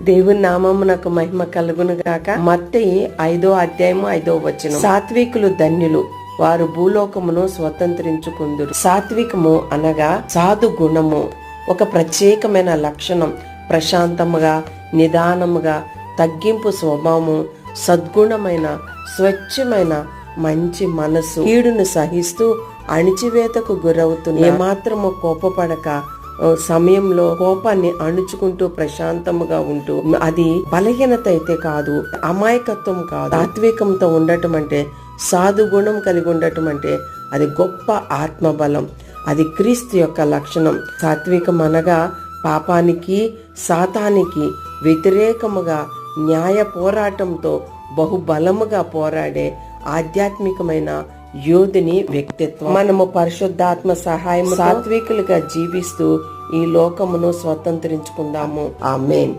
దేవుని నామమునకు మహిమ కలుగును గాక. మత్తయి 5:5 సాత్వికులు ధన్యులు, వారు భూలోకమును స్వతంత్రించుకుందురు. సాత్వికము అనగా సాధు గుణము, ఒక ప్రత్యేకమైన లక్షణం. ప్రశాంతముగా, నిదానముగా, తగ్గింపు స్వభావము, సద్గుణమైన, స్వచ్ఛమైన మంచి మనసు, కీడును సహిస్తూ అణిచివేతకు గురవుతున్న, ఏమాత్రము కోపపడక సమయంలో కోపాన్ని అణుచుకుంటూ ప్రశాంతముగా ఉంటూ, అది బలహీనత అయితే కాదు, అమాయకత్వం కాదు. సాత్వికంతో ఉండటం అంటే, సాధు గుణం కలిగి ఉండటం అంటే అది గొప్ప ఆత్మబలం. అది క్రీస్తు యొక్క లక్షణం. సాత్వికం అనగా పాపానికి, సాతానికి వ్యతిరేకముగా న్యాయ పోరాటంతో బహుబలముగా పోరాడే ఆధ్యాత్మికమైన యోధుని వ్యక్తిత్వం. మనము పరిశుద్ధాత్మ సహాయం సాత్వికులుగా జీవిస్తూ ఈ లోకమును స్వతంత్రించుకుందాము. ఆమేన్.